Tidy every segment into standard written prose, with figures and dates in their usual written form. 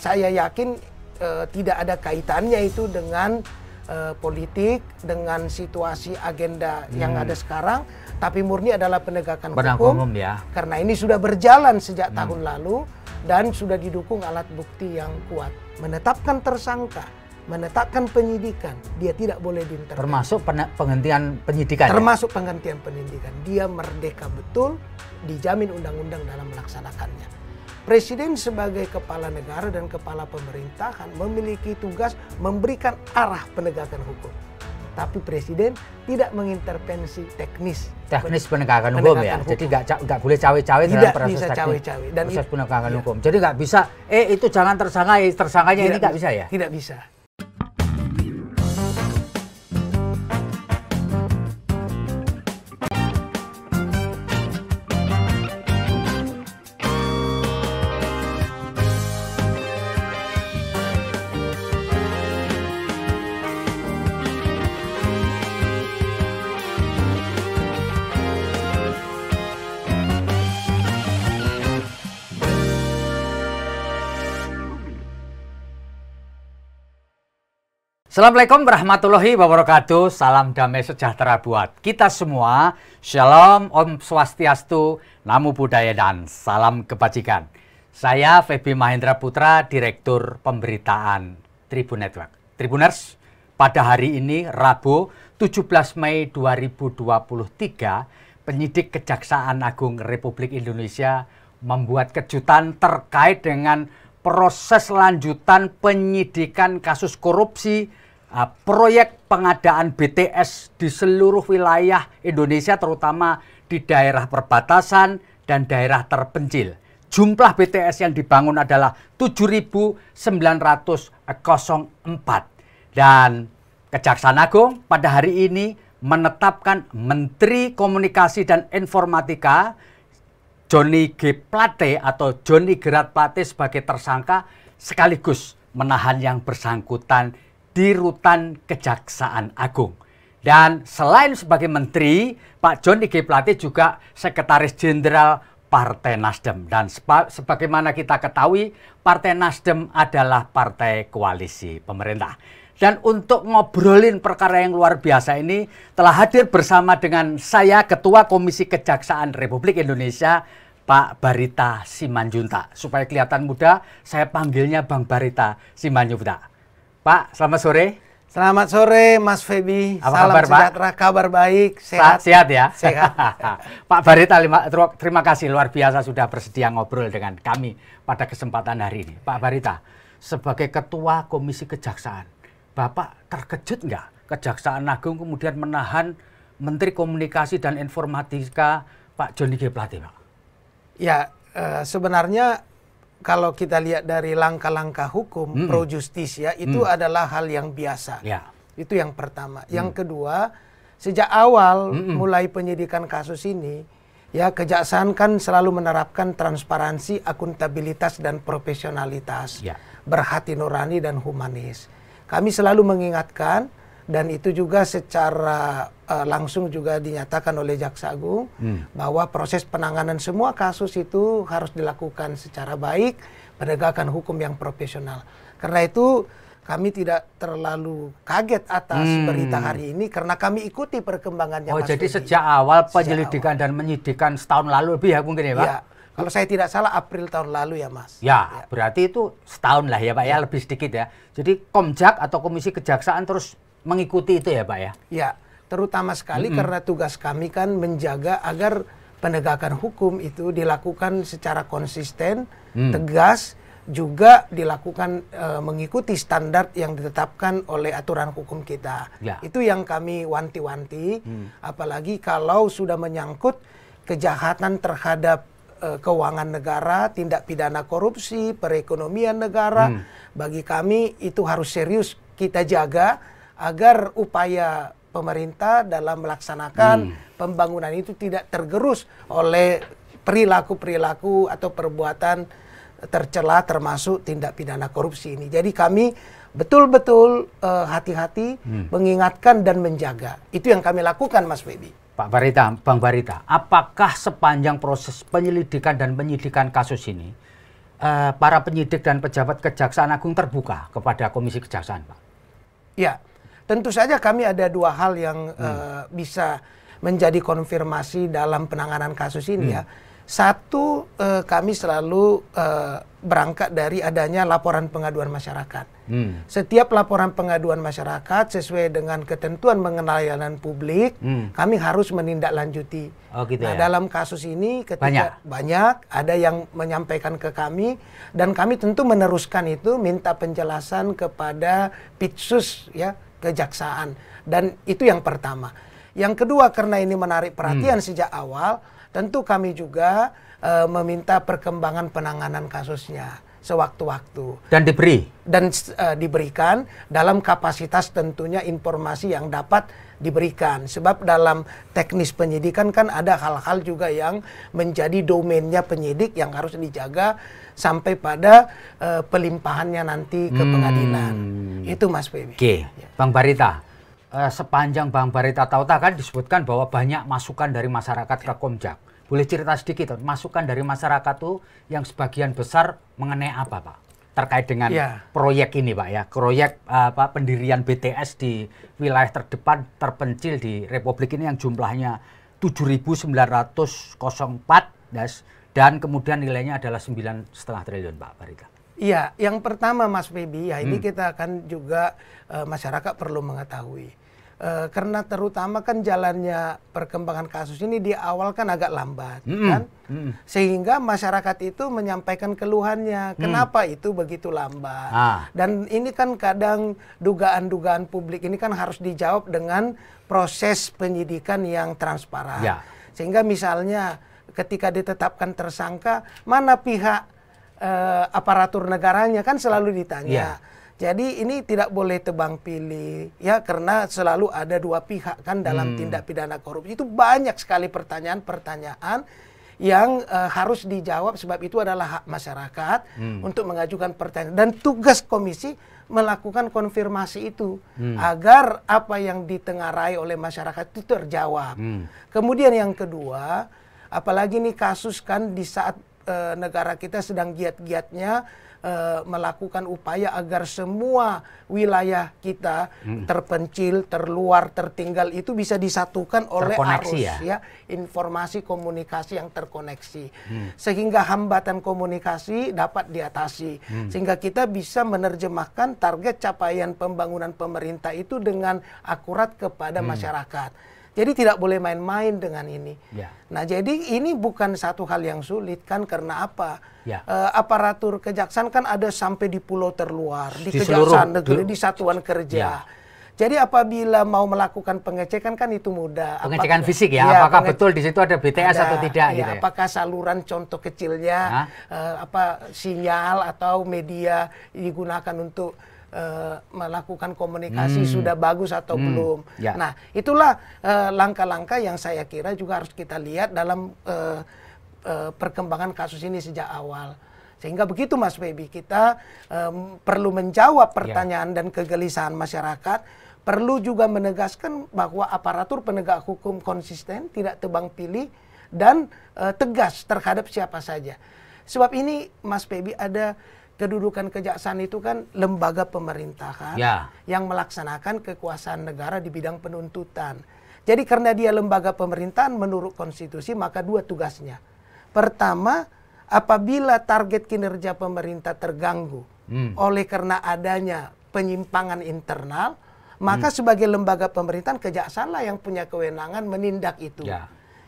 saya yakin tidak ada kaitannya itu dengan politik, dengan situasi agenda yang ada sekarang, tapi murni adalah penegakan hukum. Ya. Karena ini sudah berjalan sejak tahun lalu dan sudah didukung alat bukti yang kuat. Menetapkan tersangka, menetapkan penyidikan, dia tidak boleh diintervensi. Termasuk penghentian penyidikan. Termasuk penghentian penyidikan. Dia merdeka betul, dijamin undang-undang dalam melaksanakannya. Presiden sebagai kepala negara dan kepala pemerintahan memiliki tugas memberikan arah penegakan hukum. Tapi Presiden tidak mengintervensi teknis penegakan hukum ya. Jadi nggak boleh cawe-cawe dalam proses dan proses penegakan hukum. Jadi nggak bisa, itu jangan tersangka, tersangkanya ini nggak bisa ya? Tidak bisa. Assalamualaikum warahmatullahi wabarakatuh. Salam damai sejahtera buat kita semua. Shalom, Om Swastiastu, Namo Buddhaya, dan salam kebajikan. Saya Feby Mahendra Putra, Direktur Pemberitaan Tribun Network. Tribuners, pada hari ini Rabu 17 Mei 2023, penyidik Kejaksaan Agung Republik Indonesia membuat kejutan terkait dengan proses lanjutan penyidikan kasus korupsi proyek pengadaan BTS di seluruh wilayah Indonesia, terutama di daerah perbatasan dan daerah terpencil. Jumlah BTS yang dibangun adalah 7.904. Dan Kejaksaan Agung pada hari ini menetapkan Menteri Komunikasi dan Informatika Johnny G. Plate atau Johnny Gerat Plate sebagai tersangka, sekaligus menahan yang bersangkutan di rutan Kejaksaan Agung. Dan selain sebagai menteri, Pak Johnny G. Plate juga Sekretaris Jenderal Partai Nasdem. Dan sebagaimana kita ketahui, Partai Nasdem adalah partai koalisi pemerintah. Dan untuk ngobrolin perkara yang luar biasa ini, telah hadir bersama dengan saya, Ketua Komisi Kejaksaan Republik Indonesia, Pak Barita Simanjuntak. Supaya kelihatan muda, saya panggilnya Bang Barita Simanjuntak. Pak, selamat sore. Selamat sore, Mas Feby. Apa salam kabar, sejahtera, Pak? kabar baik, sehat. Sehat ya? Sehat. Pak Barita, terima kasih luar biasa sudah bersedia ngobrol dengan kami pada kesempatan hari ini. Pak Barita, sebagai Ketua Komisi Kejaksaan, Bapak terkejut nggak Kejaksaan Agung kemudian menahan Menteri Komunikasi dan Informatika Pak Johnny G. Plate, Pak? Ya, sebenarnya kalau kita lihat dari langkah-langkah hukum pro justisia itu adalah hal yang biasa. Ya. Itu yang pertama. Yang kedua, sejak awal mulai penyidikan kasus ini, ya Kejaksaan kan selalu menerapkan transparansi, akuntabilitas dan profesionalitas, berhati nurani dan humanis. Kami selalu mengingatkan, dan itu juga secara langsung juga dinyatakan oleh Jaksa Agung bahwa proses penanganan semua kasus itu harus dilakukan secara baik, penegakan hukum yang profesional. Karena itu kami tidak terlalu kaget atas berita hari ini karena kami ikuti perkembangannya. Oh, Mas jadi Feby. sejak awal penyelidikan dan menyidikan setahun lalu lebih ya mungkin ya, Pak? Ya, kalau saya tidak salah April tahun lalu ya, Mas. Ya, berarti itu setahun lah ya, Pak ya, lebih sedikit ya. Jadi Komjak atau Komisi Kejaksaan terus mengikuti itu ya, Pak ya? Ya, terutama sekali karena tugas kami kan menjaga agar penegakan hukum itu dilakukan secara konsisten, tegas, juga dilakukan mengikuti standar yang ditetapkan oleh aturan hukum kita. Ya. Itu yang kami wanti-wanti, apalagi kalau sudah menyangkut kejahatan terhadap keuangan negara, tindak pidana korupsi, perekonomian negara, bagi kami itu harus serius kita jaga agar upaya pemerintah dalam melaksanakan pembangunan itu tidak tergerus oleh perilaku-perilaku atau perbuatan tercela termasuk tindak pidana korupsi ini. Jadi kami betul-betul hati-hati mengingatkan dan menjaga. Itu yang kami lakukan, Mas Feby. Pak Barita, Bang Barita, apakah sepanjang proses penyelidikan dan penyidikan kasus ini para penyidik dan pejabat Kejaksaan Agung terbuka kepada Komisi Kejaksaan, Pak? Ya, tentu saja kami ada dua hal yang bisa menjadi konfirmasi dalam penanganan kasus ini ya. Satu, kami selalu berangkat dari adanya laporan pengaduan masyarakat. Setiap laporan pengaduan masyarakat sesuai dengan ketentuan mengenai layanan publik, kami harus menindaklanjuti. Oh, gitu nah, ya? dalam kasus ini ketika banyak ada yang menyampaikan ke kami dan kami tentu meneruskan itu, minta penjelasan kepada Pitsus ya, Kejaksaan. Dan itu yang pertama. Yang kedua, karena ini menarik perhatian sejak awal, tentu kami juga meminta perkembangan penanganan kasusnya sewaktu-waktu. Dan diberi? Dan diberikan dalam kapasitas tentunya informasi yang dapat diberikan. Sebab dalam teknis penyidikan kan ada hal-hal juga yang menjadi domainnya penyidik yang harus dijaga sampai pada pelimpahannya nanti ke pengadilan. Itu Mas Feby. Oke, Bang Barita. Sepanjang Bang Barita tahu kan disebutkan bahwa banyak masukan dari masyarakat ke Komjak. Boleh cerita sedikit, masukan dari masyarakat tuh yang sebagian besar mengenai apa, Pak? Terkait dengan proyek ini, Pak ya. Proyek pendirian BTS di wilayah terpencil di Republik ini yang jumlahnya 7.904 dan kemudian nilainya adalah 9,5 triliun, Pak Barita. Iya, yang pertama Mas Feby, ya ini kita akan juga masyarakat perlu mengetahui. Karena terutama kan jalannya perkembangan kasus ini di awal kan agak lambat, kan? Sehingga masyarakat itu menyampaikan keluhannya, kenapa itu begitu lambat. Dan ini kan kadang dugaan-dugaan publik ini kan harus dijawab dengan proses penyidikan yang transparan. Sehingga misalnya ketika ditetapkan tersangka, mana pihak aparatur negaranya kan selalu ditanya. Jadi ini tidak boleh tebang pilih ya, karena selalu ada dua pihak kan dalam tindak pidana korupsi. Itu banyak sekali pertanyaan-pertanyaan yang harus dijawab, sebab itu adalah hak masyarakat untuk mengajukan pertanyaan. Dan tugas komisi melakukan konfirmasi itu agar apa yang ditengarai oleh masyarakat itu terjawab. Kemudian yang kedua, apalagi nih kasus kan di saat negara kita sedang giat-giatnya melakukan upaya agar semua wilayah kita terpencil, terluar, tertinggal itu bisa disatukan oleh arus ya, informasi komunikasi yang terkoneksi. Sehingga hambatan komunikasi dapat diatasi. Sehingga kita bisa menerjemahkan target capaian pembangunan pemerintah itu dengan akurat kepada masyarakat. Jadi tidak boleh main-main dengan ini. Nah, jadi ini bukan satu hal yang sulit kan, karena apa? Aparatur kejaksaan kan ada sampai di pulau terluar, di kejaksaan negeri, di satuan kerja. Jadi apabila mau melakukan pengecekan kan itu mudah. Pengecekan fisik ya, apakah betul di situ ada BTS atau tidak gitu ya? Apakah saluran contoh kecilnya, sinyal atau media digunakan untuk melakukan komunikasi sudah bagus atau belum. Nah, itulah langkah-langkah yang saya kira juga harus kita lihat dalam perkembangan kasus ini sejak awal. Sehingga begitu Mas Feby, kita perlu menjawab pertanyaan dan kegelisahan masyarakat, perlu juga menegaskan bahwa aparatur penegak hukum konsisten, tidak tebang pilih, dan tegas terhadap siapa saja. Sebab ini Mas Feby, ada kedudukan kejaksaan itu kan lembaga pemerintahan yang melaksanakan kekuasaan negara di bidang penuntutan. Jadi karena dia lembaga pemerintahan menurut konstitusi, maka dua tugasnya. Pertama, apabila target kinerja pemerintah terganggu oleh karena adanya penyimpangan internal, maka sebagai lembaga pemerintahan, kejaksaanlah yang punya kewenangan menindak itu.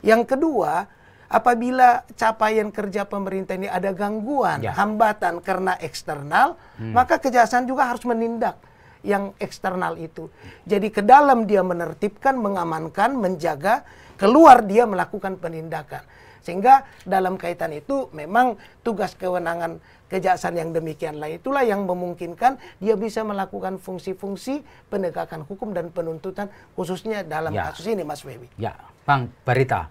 Yang kedua, apabila capaian kerja pemerintah ini ada gangguan, hambatan karena eksternal, maka kejaksaan juga harus menindak yang eksternal itu. Jadi ke dalam dia menertibkan, mengamankan, menjaga, keluar dia melakukan penindakan. Sehingga dalam kaitan itu memang tugas kewenangan kejaksaan yang demikianlah itulah yang memungkinkan dia bisa melakukan fungsi-fungsi penegakan hukum dan penuntutan, khususnya dalam kasus ini Mas Feby. Ya, Bang Barita.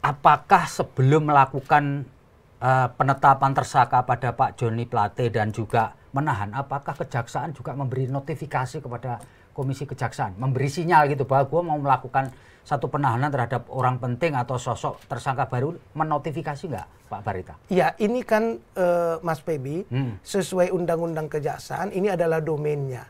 Apakah sebelum melakukan penetapan tersangka pada Pak Joni Plate dan juga menahan, apakah kejaksaan juga memberi notifikasi kepada Komisi Kejaksaan, memberi sinyal gitu bahwa gue mau melakukan satu penahanan terhadap orang penting atau sosok tersangka baru menotifikasi nggak, Pak Barita? Ya, ini kan Mas Febi, sesuai Undang-Undang Kejaksaan, ini adalah domainnya.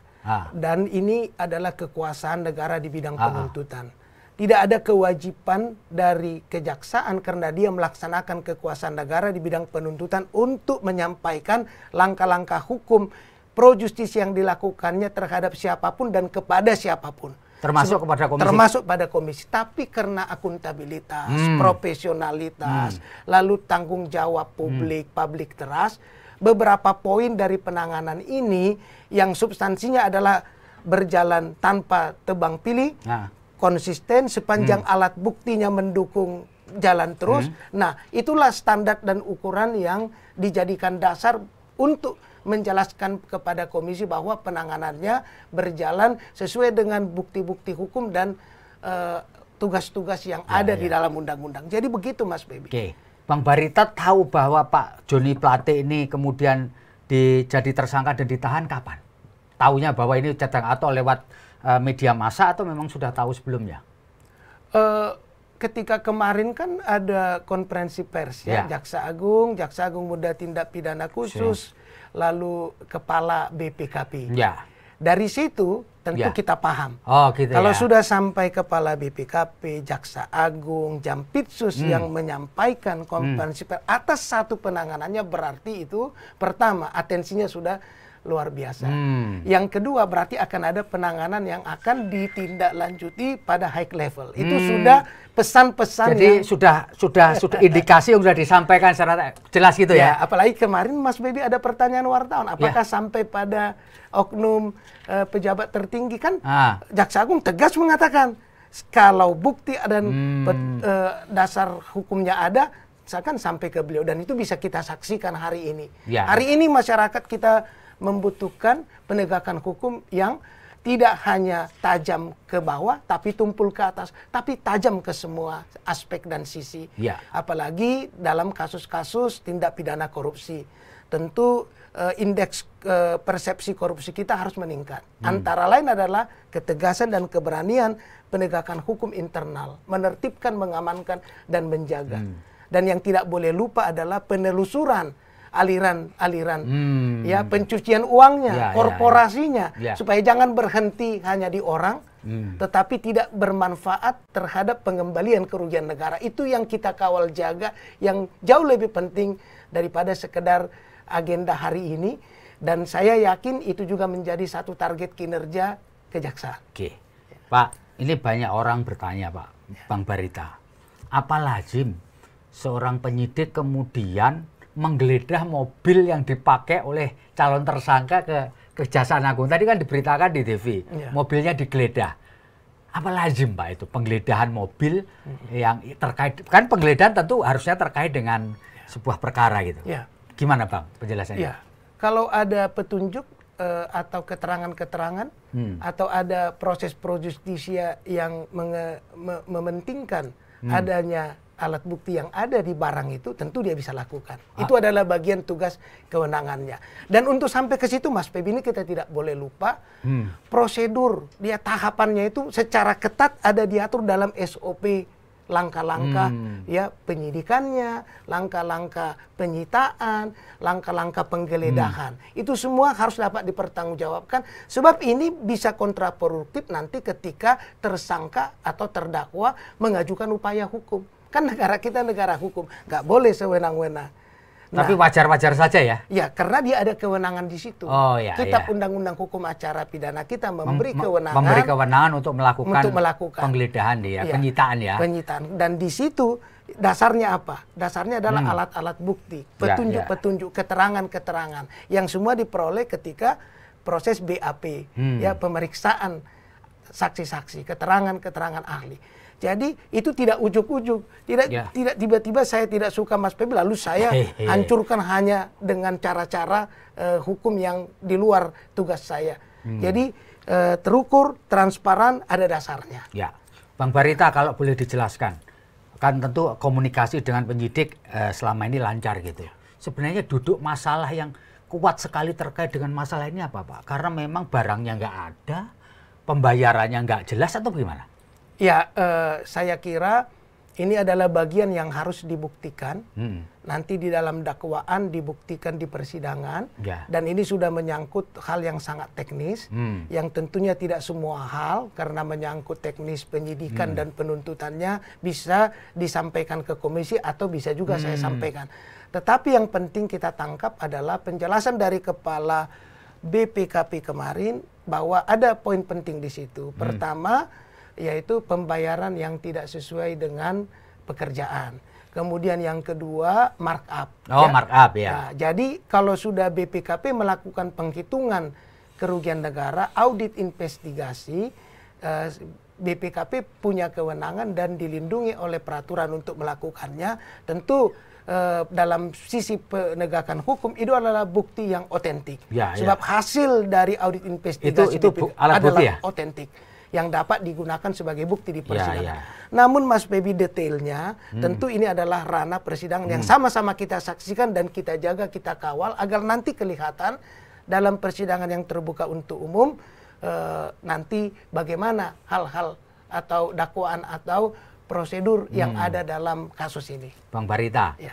Dan ini adalah kekuasaan negara di bidang penuntutan. Tidak ada kewajiban dari kejaksaan karena dia melaksanakan kekuasaan negara di bidang penuntutan untuk menyampaikan langkah-langkah hukum pro justis yang dilakukannya terhadap siapapun dan kepada siapapun. Termasuk kepada komisi? Termasuk pada komisi. Tapi karena akuntabilitas, profesionalitas, lalu tanggung jawab public trust, beberapa poin dari penanganan ini yang substansinya adalah berjalan tanpa tebang pilih, konsisten sepanjang alat buktinya mendukung jalan terus. Nah, itulah standar dan ukuran yang dijadikan dasar untuk menjelaskan kepada komisi bahwa penanganannya berjalan sesuai dengan bukti-bukti hukum dan tugas-tugas yang ada di dalam undang-undang. Jadi begitu, Mas Febi. Oke. Bang Barita tahu bahwa Pak Joni Plate ini kemudian jadi tersangka dan ditahan kapan? Taunya bahwa ini cadang atau lewat media massa atau memang sudah tahu sebelumnya? Ketika kemarin kan ada konferensi pers ya, Jaksa Agung Muda Tindak Pidana Khusus, lalu Kepala BPKP. Dari situ tentu kita paham. Gitu kalau sudah sampai Kepala BPKP, Jaksa Agung, Jampitsus yang menyampaikan konferensi pers atas satu penanganannya, berarti itu pertama atensinya sudah luar biasa. Yang kedua berarti akan ada penanganan yang akan ditindaklanjuti pada high level. Itu sudah pesan-pesan. Jadi sudah indikasi yang sudah disampaikan secara jelas gitu ya. Apalagi kemarin Mas Febi ada pertanyaan wartawan, apakah sampai pada oknum pejabat tertinggi kan? Jaksa Agung tegas mengatakan kalau bukti dan dasar hukumnya ada, misalkan sampai ke beliau, dan itu bisa kita saksikan hari ini. Hari ini masyarakat kita membutuhkan penegakan hukum yang tidak hanya tajam ke bawah, tapi tumpul ke atas, tapi tajam ke semua aspek dan sisi. Apalagi dalam kasus-kasus tindak pidana korupsi. Tentu indeks persepsi korupsi kita harus meningkat. Antara lain adalah ketegasan dan keberanian penegakan hukum internal, menertibkan, mengamankan, dan menjaga. Dan yang tidak boleh lupa adalah penelusuran aliran-aliran pencucian uangnya, korporasinya, supaya jangan berhenti hanya di orang, tetapi tidak bermanfaat terhadap pengembalian kerugian negara. Itu yang kita kawal jaga, yang jauh lebih penting daripada sekedar agenda hari ini, dan saya yakin itu juga menjadi satu target kinerja kejaksaan. Pak, ini banyak orang bertanya, Pak, Bang Barita, apa lazim seorang penyidik kemudian menggeledah mobil yang dipakai oleh calon tersangka ke Kejaksaan Agung? Tadi kan diberitakan di TV, mobilnya digeledah. Apa lazim, Pak, itu penggeledahan mobil yang terkait, kan penggeledahan tentu harusnya terkait dengan sebuah perkara gitu. Gimana, Bang, penjelasannya? Kalau ada petunjuk atau keterangan-keterangan atau ada proses pro justisia yang mementingkan adanya alat bukti yang ada di barang itu, tentu dia bisa lakukan. Itu adalah bagian tugas kewenangannya. Dan untuk sampai ke situ, Mas Febi, ini kita tidak boleh lupa prosedur, dia tahapannya itu secara ketat ada diatur dalam SOP, langkah-langkah penyidikannya, langkah-langkah penyitaan, langkah-langkah penggeledahan. Itu semua harus dapat dipertanggungjawabkan, sebab ini bisa kontraproduktif nanti ketika tersangka atau terdakwa mengajukan upaya hukum. Kan negara kita negara hukum, nggak boleh sewenang-wenang. Tapi wajar-wajar saja ya? Ya, karena dia ada kewenangan di situ. Kitab Undang-Undang Hukum Acara Pidana kita memberi kewenangan untuk melakukan penggeledahan penyitaan ya. Penyitaan. Dan di situ dasarnya apa? Dasarnya adalah alat-alat bukti, petunjuk-petunjuk, keterangan-keterangan yang semua diperoleh ketika proses BAP, pemeriksaan saksi-saksi, keterangan-keterangan ahli. Jadi itu tidak ujuk-ujuk, tidak tiba-tiba saya tidak suka Mas Febi lalu saya hancurkan hanya dengan cara-cara hukum yang di luar tugas saya. Jadi terukur, transparan, ada dasarnya. Bang Barita, kalau boleh dijelaskan, kan tentu komunikasi dengan penyidik selama ini lancar gitu. Sebenarnya duduk masalah yang kuat sekali terkait dengan masalah ini apa, Pak? Karena memang barangnya nggak ada, pembayarannya nggak jelas atau gimana? Ya, saya kira ini adalah bagian yang harus dibuktikan. Nanti di dalam dakwaan dibuktikan di persidangan. Ya. Dan ini sudah menyangkut hal yang sangat teknis. Yang tentunya tidak semua hal karena menyangkut teknis penyidikan dan penuntutannya bisa disampaikan ke komisi atau bisa juga saya sampaikan. Tetapi yang penting kita tangkap adalah penjelasan dari Kepala BPKP kemarin bahwa ada poin penting di situ. Pertama, yaitu pembayaran yang tidak sesuai dengan pekerjaan. Kemudian yang kedua, markup. Oh, markup ya. Nah, jadi kalau sudah BPKP melakukan penghitungan kerugian negara, audit investigasi, BPKP punya kewenangan dan dilindungi oleh peraturan untuk melakukannya. Tentu dalam sisi penegakan hukum itu adalah bukti yang otentik. Ya, Sebab hasil dari audit investigasi itu alat bukti ya? otentik yang dapat digunakan sebagai bukti di persidangan. Ya. Namun Mas Baby detailnya tentu ini adalah ranah persidangan yang sama-sama kita saksikan dan kita jaga, kita kawal agar nanti kelihatan dalam persidangan yang terbuka untuk umum nanti bagaimana hal-hal atau dakwaan atau prosedur yang ada dalam kasus ini. Bang Barita, Ya.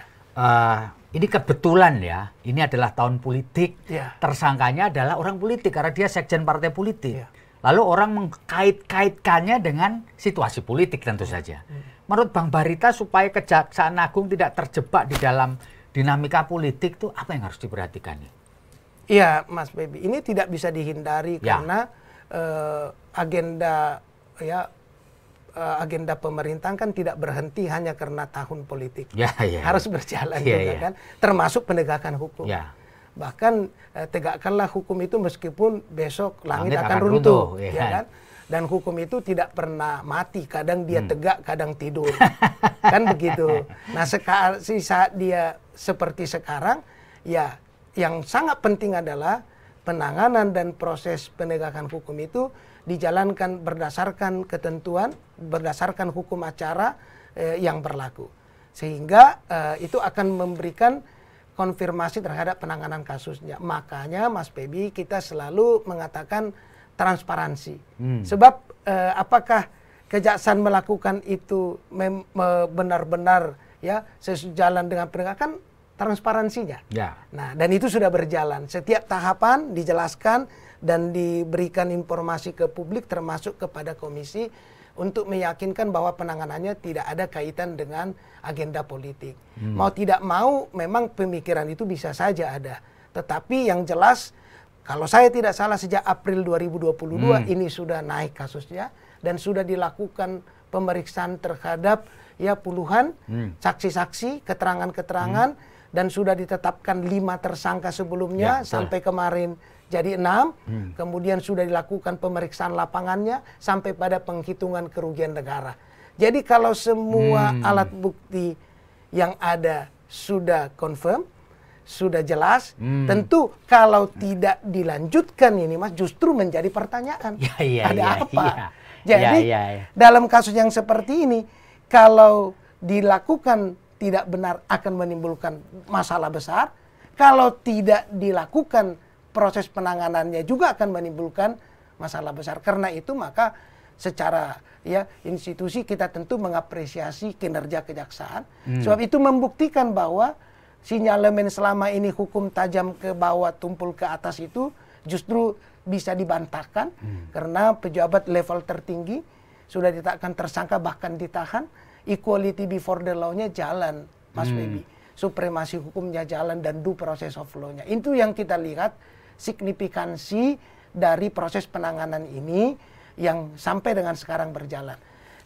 ini kebetulan ya, ini adalah tahun politik, Ya. tersangkanya adalah orang politik karena dia sekjen partai politik. Ya. Lalu orang mengkait-kaitkannya dengan situasi politik tentu saja. Menurut Bang Barita supaya Kejaksaan Agung tidak terjebak di dalam dinamika politik itu apa yang harus diperhatikan? Iya, Mas Baby, ini tidak bisa dihindari karena agenda pemerintah kan tidak berhenti hanya karena tahun politik. Harus berjalan juga kan, termasuk penegakan hukum. Bahkan tegakkanlah hukum itu meskipun besok langit akan runtuh, ya kan? Dan hukum itu tidak pernah mati, kadang dia tegak, kadang tidur. Kan begitu. Nah, saat dia seperti sekarang, ya yang sangat penting adalah penanganan dan proses penegakan hukum itu dijalankan berdasarkan ketentuan, berdasarkan hukum acara yang berlaku. Sehingga itu akan memberikan konfirmasi terhadap penanganan kasusnya. Makanya Mas Baby kita selalu mengatakan transparansi. Sebab apakah kejaksaan melakukan itu benar-benar ya sejalan dengan penegakan transparansinya. Nah, dan itu sudah berjalan. Setiap tahapan dijelaskan dan diberikan informasi ke publik termasuk kepada komisi untuk meyakinkan bahwa penanganannya tidak ada kaitan dengan agenda politik. Mau tidak mau memang pemikiran itu bisa saja ada. Tetapi yang jelas kalau saya tidak salah sejak April 2022 ini sudah naik kasusnya dan sudah dilakukan pemeriksaan terhadap ya puluhan saksi-saksi, keterangan-keterangan dan sudah ditetapkan 5 tersangka sebelumnya sampai kemarin jadi 6, kemudian sudah dilakukan pemeriksaan lapangannya sampai pada penghitungan kerugian negara. Jadi kalau semua alat bukti yang ada sudah confirm, sudah jelas, tentu kalau tidak dilanjutkan ini Mas justru menjadi pertanyaan. Ada apa? Jadi dalam kasus yang seperti ini, kalau dilakukan tidak benar akan menimbulkan masalah besar, kalau tidak dilakukan proses penanganannya juga akan menimbulkan masalah besar. Karena itu maka secara ya institusi kita tentu mengapresiasi kinerja kejaksaan. Sebab itu membuktikan bahwa sinyalemen selama ini hukum tajam ke bawah tumpul ke atas itu justru bisa dibantahkan karena pejabat level tertinggi sudah ditetapkan tersangka bahkan ditahan. Equality before the law-nya jalan, Mas Baby. Supremasi hukumnya jalan dan due process of law-nya. Itu yang kita lihat signifikansi dari proses penanganan ini yang sampai dengan sekarang berjalan.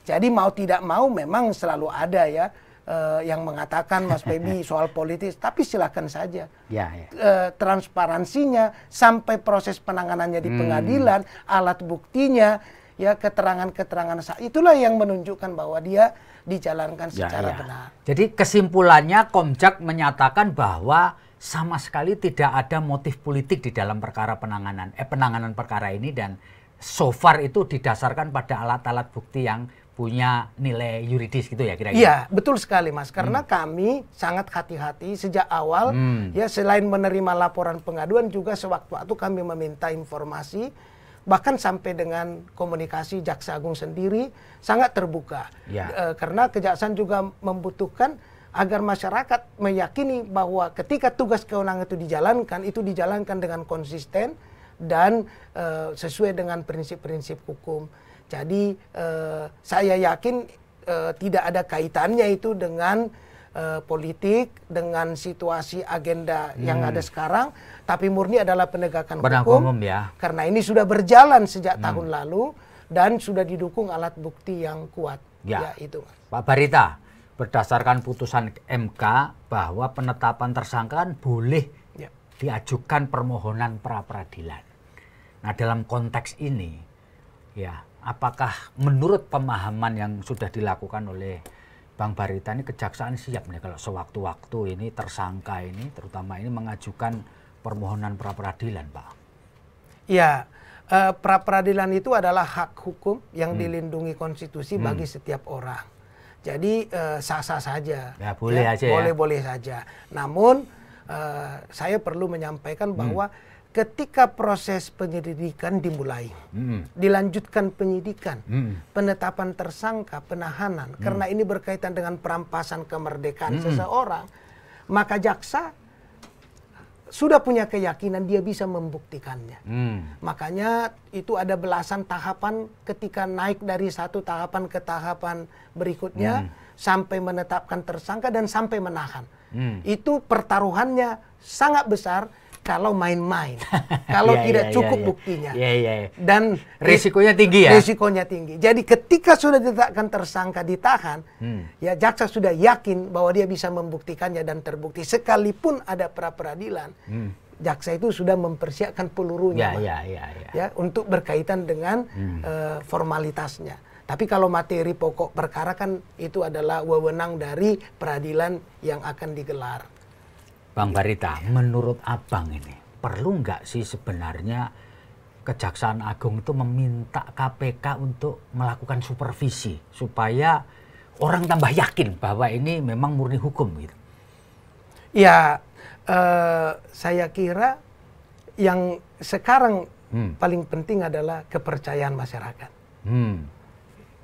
Jadi mau tidak mau memang selalu ada ya yang mengatakan Mas Baby soal politis, tapi silakan saja. Transparansinya sampai proses penanganannya di pengadilan, alat buktinya, ya keterangan-keterangan itulah yang menunjukkan bahwa dia dijalankan secara benar. Jadi kesimpulannya Komjak menyatakan bahwa sama sekali tidak ada motif politik di dalam penanganan perkara ini dan so far itu didasarkan pada alat-alat bukti yang punya nilai yuridis gitu ya kira-kira. Iya, betul sekali Mas. Karena kami sangat hati-hati sejak awal ya selain menerima laporan pengaduan juga sewaktu-waktu kami meminta informasi bahkan sampai dengan komunikasi Jaksa Agung sendiri sangat terbuka. Karena kejaksaan juga membutuhkan agar masyarakat meyakini bahwa ketika tugas kewenangan itu dijalankan dengan konsisten dan sesuai dengan prinsip-prinsip hukum. Jadi saya yakin tidak ada kaitannya itu dengan politik, dengan situasi agenda yang ada sekarang, tapi murni adalah penegakan hukum. Karena ini sudah berjalan sejak tahun lalu dan sudah didukung alat bukti yang kuat. Itu. Pak Barita, berdasarkan putusan MK bahwa penetapan tersangka kan boleh diajukan permohonan pra peradilan. Nah, dalam konteks ini, apakah menurut pemahaman yang sudah dilakukan oleh Bang Barita ini kejaksaan siap nih kalau sewaktu-waktu ini tersangka ini, terutama ini mengajukan permohonan pra peradilan, Pak? Ya, pra peradilan itu adalah hak hukum yang dilindungi konstitusi bagi setiap orang. Jadi sah-sah saja, boleh aja, boleh saja. Namun saya perlu menyampaikan bahwa ketika proses penyelidikan dimulai, dilanjutkan penyidikan, penetapan tersangka, penahanan, karena ini berkaitan dengan perampasan kemerdekaan seseorang, maka jaksa sudah punya keyakinan dia bisa membuktikannya. Makanya itu ada belasan tahapan ketika naik dari satu tahapan ke tahapan berikutnya sampai menetapkan tersangka dan sampai menahan. Itu pertaruhannya sangat besar kalau main-main, kalau tidak cukup buktinya. Dan risikonya tinggi ya? Risikonya tinggi. Jadi ketika sudah ditetapkan tersangka ditahan, ya jaksa sudah yakin bahwa dia bisa membuktikannya dan terbukti. Sekalipun ada pra peradilan, jaksa itu sudah mempersiapkan pelurunya ya, untuk berkaitan dengan formalitasnya. Tapi kalau materi pokok perkara kan itu adalah wewenang dari peradilan yang akan digelar. Bang Barita, menurut Abang ini perlu nggak sih sebenarnya Kejaksaan Agung itu meminta KPK untuk melakukan supervisi supaya orang tambah yakin bahwa ini memang murni hukum gitu? Ya, saya kira yang sekarang paling penting adalah kepercayaan masyarakat.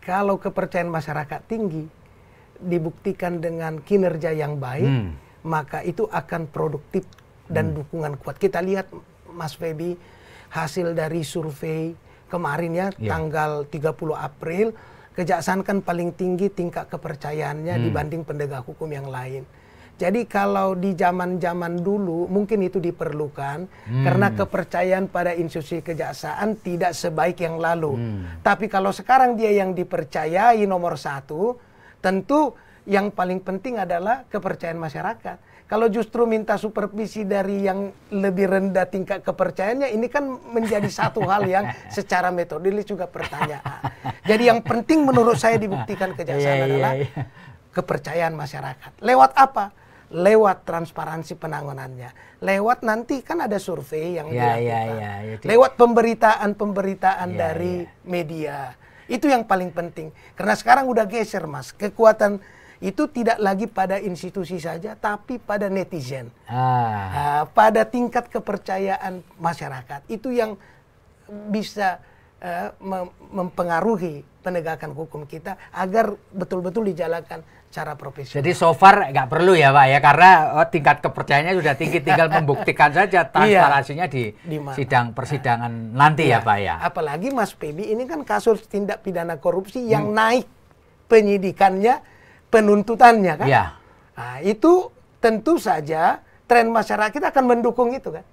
Kalau kepercayaan masyarakat tinggi, dibuktikan dengan kinerja yang baik, maka itu akan produktif dan dukungan kuat. Kita lihat Mas Feby, hasil dari survei kemarin ya, tanggal 30 April, kejaksaan kan paling tinggi tingkat kepercayaannya dibanding penegak hukum yang lain. Jadi kalau di zaman-zaman dulu mungkin itu diperlukan karena kepercayaan pada institusi kejaksaan tidak sebaik yang lalu. Tapi kalau sekarang dia yang dipercayai nomor satu, tentu yang paling penting adalah kepercayaan masyarakat. Kalau justru minta supervisi dari yang lebih rendah tingkat kepercayaannya, ini kan menjadi satu hal yang secara metodologis juga pertanyaan. Jadi yang penting menurut saya dibuktikan kejaksaan adalah kepercayaan masyarakat. Lewat apa? Lewat transparansi penanganannya. Lewat nanti kan ada survei yang dilakukan. Lewat pemberitaan-pemberitaan dari media. Itu yang paling penting. Karena sekarang udah geser, Mas. Kekuatan itu tidak lagi pada institusi saja, tapi pada netizen. Pada tingkat kepercayaan masyarakat. Itu yang bisa mempengaruhi penegakan hukum kita agar betul-betul dijalankan secara profesional. Jadi so far nggak perlu ya Pak ya, karena tingkat kepercayaannya sudah tinggi, tinggal membuktikan saja transparansinya di sidang persidangan nanti ya Pak ya. Apalagi Mas Feby ini kan kasus tindak pidana korupsi yang naik penyidikannya, penuntutannya kan. Nah, itu tentu saja tren masyarakat akan mendukung itu kan.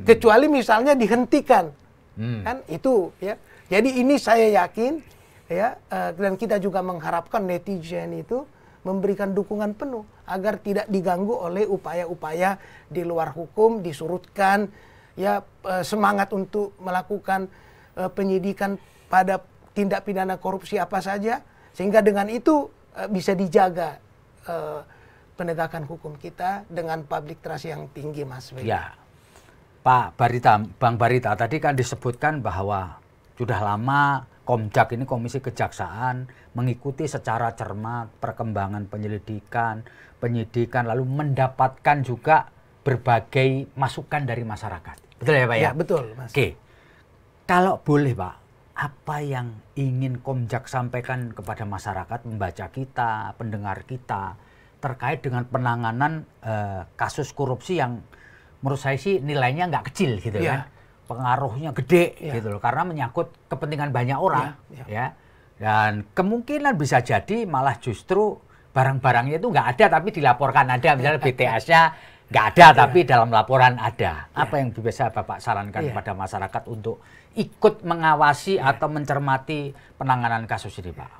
Kecuali misalnya dihentikan. Kan itu ya. Jadi ini saya yakin ya, dan kita juga mengharapkan netizen itu memberikan dukungan penuh agar tidak diganggu oleh upaya-upaya di luar hukum, disurutkan ya, semangat untuk melakukan penyidikan pada tindak pidana korupsi apa saja, sehingga dengan itu bisa dijaga penegakan hukum kita dengan public trust yang tinggi, Mas. Ya, Pak Barita, Bang Barita, tadi kan disebutkan bahwa sudah lama Komjak ini, Komisi Kejaksaan, mengikuti secara cermat perkembangan penyelidikan, penyidikan, lalu mendapatkan juga berbagai masukan dari masyarakat. Betul ya Pak ya? Ya, betul, Mas. Oke. Kalau boleh Pak, apa yang ingin Komjak sampaikan kepada masyarakat, membaca kita, pendengar kita, terkait dengan penanganan kasus korupsi yang menurut saya sih nilainya nggak kecil gitu kan, pengaruhnya gede gitu loh, karena menyangkut kepentingan banyak orang, ya. Dan kemungkinan bisa jadi malah justru barang-barangnya itu nggak ada tapi dilaporkan ada, misalnya BTS-nya nggak ada tapi dalam laporan ada. Apa yang bisa Bapak sarankan kepada masyarakat untuk ikut mengawasi atau mencermati penanganan kasus ini, Pak?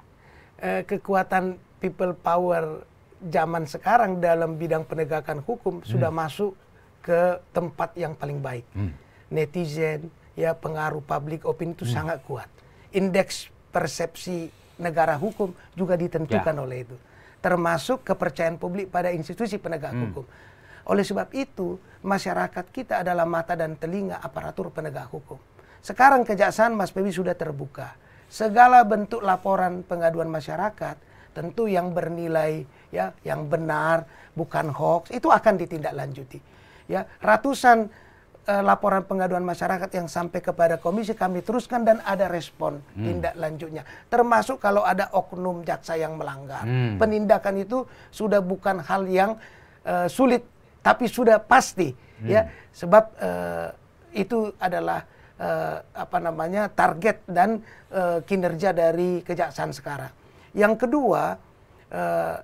Kekuatan people power zaman sekarang dalam bidang penegakan hukum sudah masuk ke tempat yang paling baik. Netizen, ya, pengaruh public opinion itu sangat kuat. Indeks persepsi negara hukum juga ditentukan oleh itu. Termasuk kepercayaan publik pada institusi penegak hukum. Oleh sebab itu, masyarakat kita adalah mata dan telinga aparatur penegak hukum. Sekarang Kejaksaan, Mas Febi, sudah terbuka. Segala bentuk laporan pengaduan masyarakat, tentu yang bernilai, ya, yang benar, bukan hoax, itu akan ditindaklanjuti. Ya, ratusan laporan pengaduan masyarakat yang sampai kepada komisi kami teruskan dan ada respon tindak lanjutnya. Termasuk kalau ada oknum jaksa yang melanggar. Penindakan itu sudah bukan hal yang sulit, tapi sudah pasti, ya, sebab itu adalah target dan kinerja dari Kejaksaan sekarang. Yang kedua,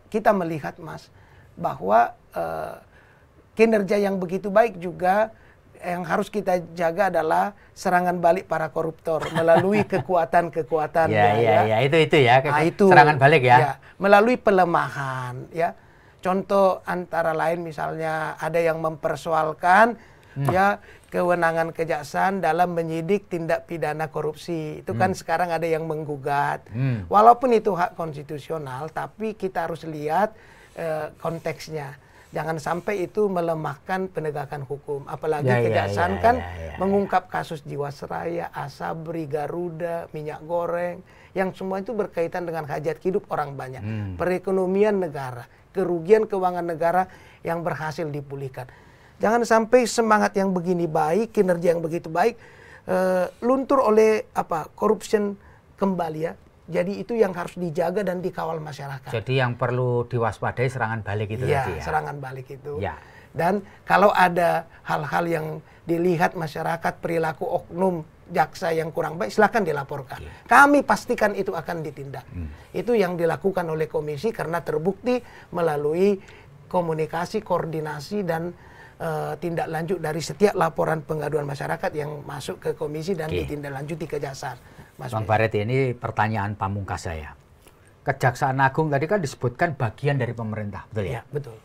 kita melihat, Mas, bahwa kinerja yang begitu baik juga yang harus kita jaga adalah serangan balik para koruptor melalui kekuatan-kekuatan serangan balik ya. Melalui pelemahan, ya. Contoh antara lain misalnya ada yang mempersoalkan ya kewenangan kejaksaan dalam menyidik tindak pidana korupsi. Itu kan sekarang ada yang menggugat. Walaupun itu hak konstitusional, tapi kita harus lihat konteksnya. Jangan sampai itu melemahkan penegakan hukum. Apalagi Kejaksaan mengungkap kasus Jiwasraya, Asabri, Garuda, minyak goreng, yang semua itu berkaitan dengan hajat hidup orang banyak. Perekonomian negara, kerugian keuangan negara yang berhasil dipulihkan. Jangan sampai semangat yang begini baik, kinerja yang begitu baik, luntur oleh corruption kembali, ya. Jadi itu yang harus dijaga dan dikawal masyarakat. Jadi yang perlu diwaspadai serangan balik itu tadi ya? Serangan balik itu. Ya. Dan kalau ada hal-hal yang dilihat masyarakat, perilaku oknum jaksa yang kurang baik, silakan dilaporkan. Kami pastikan itu akan ditindak. Itu yang dilakukan oleh komisi karena terbukti melalui komunikasi, koordinasi, dan tindak lanjut dari setiap laporan pengaduan masyarakat yang masuk ke komisi dan ditindaklanjuti Kejaksaan. Bang Baret, ini pertanyaan pamungkas saya. Kejaksaan Agung tadi kan disebutkan bagian dari pemerintah, betul ya? Ya, betul.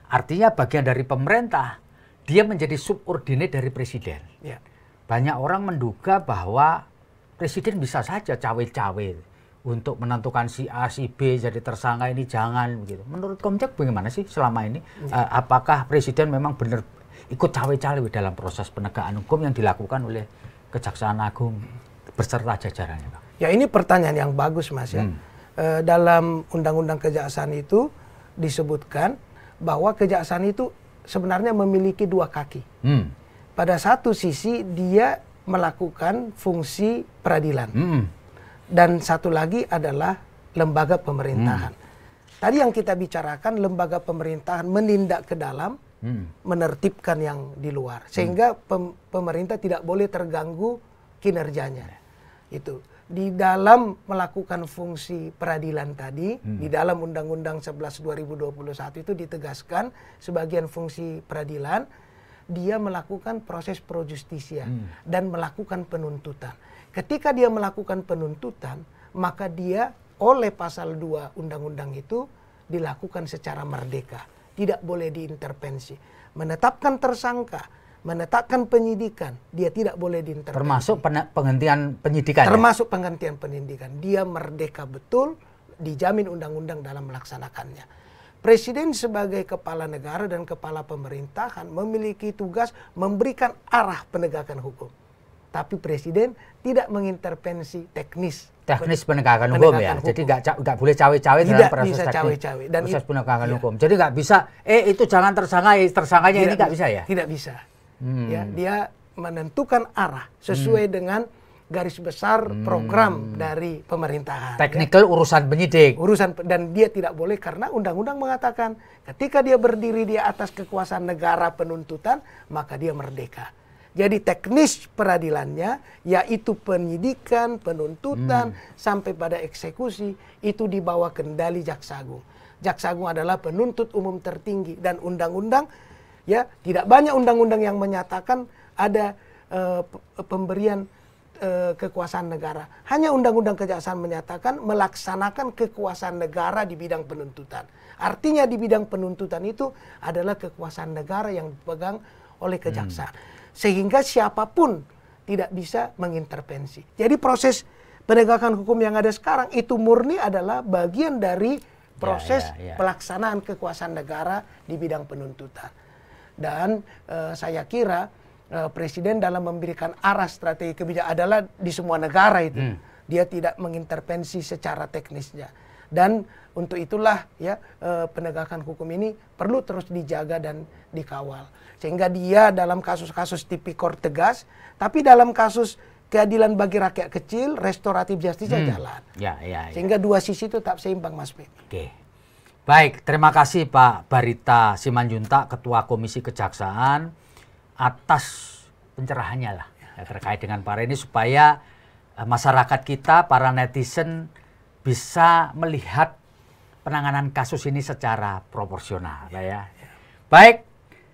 Artinya bagian dari pemerintah, dia menjadi subordinat dari presiden. Ya. Banyak orang menduga bahwa presiden bisa saja cawe-cawe untuk menentukan si A, si B jadi tersangka, ini jangan begitu. Menurut Komjak bagaimana sih selama ini? Apakah presiden memang benar ikut cawe-cawe dalam proses penegakan hukum yang dilakukan oleh Kejaksaan Agung beserta jajarannya, Pak? Ya, ini pertanyaan yang bagus, Mas, ya. Dalam Undang-Undang Kejaksaan itu disebutkan bahwa kejaksaan itu sebenarnya memiliki dua kaki. Pada satu sisi dia melakukan fungsi peradilan. Dan satu lagi adalah lembaga pemerintahan. Tadi yang kita bicarakan lembaga pemerintahan menindak ke dalam, menertibkan yang di luar. Sehingga pemerintah tidak boleh terganggu kinerjanya. Itu di dalam melakukan fungsi peradilan tadi, di dalam Undang-Undang 11 2021 itu ditegaskan sebagian fungsi peradilan dia melakukan proses pro justisia dan melakukan penuntutan. Ketika dia melakukan penuntutan, maka dia oleh pasal 2 undang-undang itu dilakukan secara merdeka, tidak boleh diintervensi. Menetapkan tersangka, menetapkan penyidikan, dia tidak boleh diintervensi. Termasuk penghentian penyidikan. Termasuk penghentian penyidikan. Dia merdeka betul, dijamin undang-undang dalam melaksanakannya. Presiden sebagai kepala negara dan kepala pemerintahan memiliki tugas memberikan arah penegakan hukum. Tapi presiden tidak mengintervensi teknis penegakan hukum ya. Jadi nggak boleh cawe-cawe dalam proses proses penegakan hukum. Jadi nggak bisa, itu jangan tersangkanya ini nggak bisa ya? Tidak bisa. Ya, dia menentukan arah sesuai dengan garis besar program dari pemerintahan. Technical urusan penyidik. Dan dia tidak boleh karena undang-undang mengatakan ketika dia berdiri di atas kekuasaan negara penuntutan, maka dia merdeka. Jadi teknis peradilannya, yaitu penyidikan, penuntutan, sampai pada eksekusi, itu di bawah kendali Jaksa Agung. Jaksa Agung adalah penuntut umum tertinggi, dan undang-undang, ya tidak banyak undang-undang yang menyatakan ada pemberian kekuasaan negara. Hanya Undang-Undang Kejaksaan menyatakan melaksanakan kekuasaan negara di bidang penuntutan. Artinya di bidang penuntutan itu adalah kekuasaan negara yang dipegang oleh kejaksaan. Sehingga siapapun tidak bisa mengintervensi. Jadi proses penegakan hukum yang ada sekarang itu murni adalah bagian dari proses pelaksanaan kekuasaan negara di bidang penuntutan. Dan saya kira Presiden dalam memberikan arah strategi kebijakan adalah di semua negara itu. Dia tidak mengintervensi secara teknisnya. Dan untuk itulah ya penegakan hukum ini perlu terus dijaga dan dikawal. Sehingga dia dalam kasus-kasus tipikor tegas, tapi dalam kasus keadilan bagi rakyat kecil, restoratif justice jalan. Sehingga dua sisi itu tetap seimbang, Mas Bek. Oke. Baik, terima kasih Pak Barita Simanjuntak, Ketua Komisi Kejaksaan, atas pencerahannya lah ya, terkait dengan para ini supaya masyarakat kita, para netizen bisa melihat penanganan kasus ini secara proporsional ya. Baik,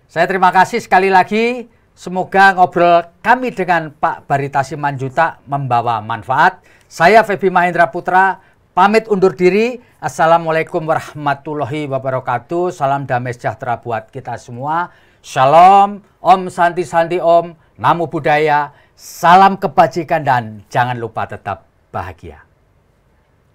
saya terima kasih sekali lagi. Semoga ngobrol kami dengan Pak Barita Simanjuntak membawa manfaat. Saya Feby Mahendra Putra pamit undur diri. Assalamualaikum warahmatullahi wabarakatuh. Salam damai sejahtera buat kita semua. Shalom, Om Santi Santi Om, Namo Buddhaya, salam kebajikan dan jangan lupa tetap bahagia.